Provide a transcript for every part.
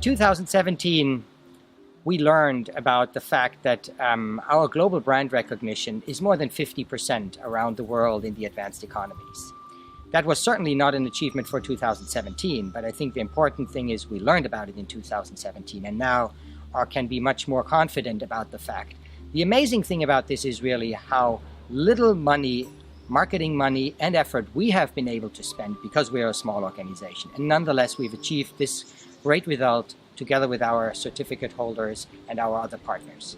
2017, we learned about the fact that our global brand recognition is more than 50% around the world in the advanced economies. That was certainly not an achievement for 2017, but I think the important thing is we learned about it in 2017 and now can be much more confident about the fact. The amazing thing about this is really how little money, marketing money and effort we have been able to spend because we are a small organization. And nonetheless, we've achieved this great result together with our certificate holders and our other partners.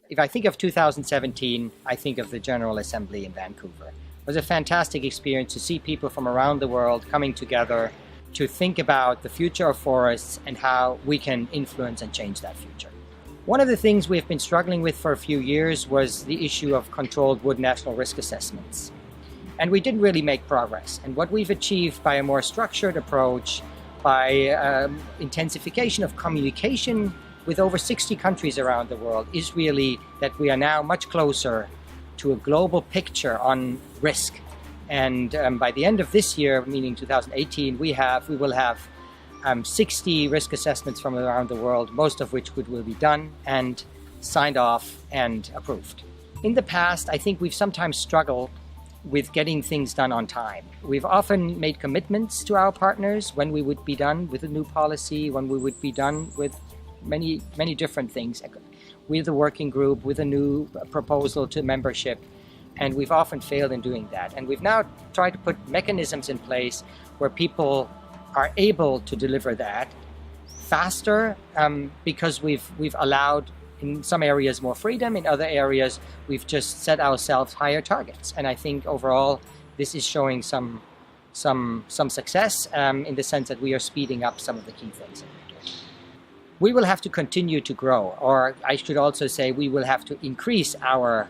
If I think of 2017, I think of the General Assembly in Vancouver. It was a fantastic experience to see people from around the world coming together to think about the future of forests and how we can influence and change that future. One of the things we've been struggling with for a few years was the issue of controlled wood national risk assessments. And we didn't really make progress. And what we've achieved by a more structured approach, by intensification of communication with over 60 countries around the world, is really that we are now much closer to a global picture on risk. And by the end of this year, meaning 2018, we will have 60 risk assessments from around the world, most of which will be done and signed off and approved. In the past, I think we've sometimes struggled with getting things done on time. We've often made commitments to our partners when we would be done with a new policy, when we would be done with many different things, with a working group, with a new proposal to membership, and we've often failed in doing that. And we've now tried to put mechanisms in place where people are able to deliver that faster because we've allowed in some areas more freedom, in other areas we've just set ourselves higher targets. And I think overall this is showing some success in the sense that we are speeding up some of the key things that we're doing. We will have to continue to grow, or I should also say we will have to increase our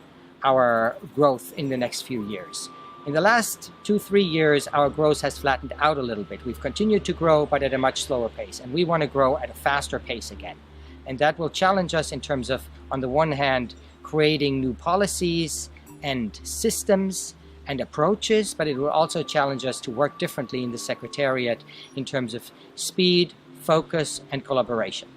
growth in the next few years. In the last 2-3 years, our growth has flattened out a little bit. We've continued to grow, but at a much slower pace, and we want to grow at a faster pace again. And that will challenge us in terms of, on the one hand, creating new policies and systems and approaches, but it will also challenge us to work differently in the Secretariat in terms of speed, focus, and collaboration.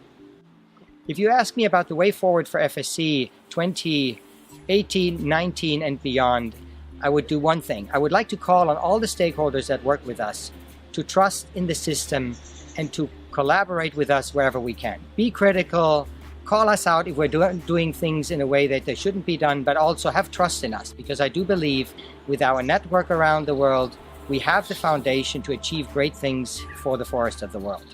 If you ask me about the way forward for FSC 2018, 19, and beyond, I would do one thing. I would like to call on all the stakeholders that work with us to trust in the system and to collaborate with us wherever we can. Be critical, call us out if we're doing things in a way that they shouldn't be done, but also have trust in us, because I do believe with our network around the world, we have the foundation to achieve great things for the forest of the world.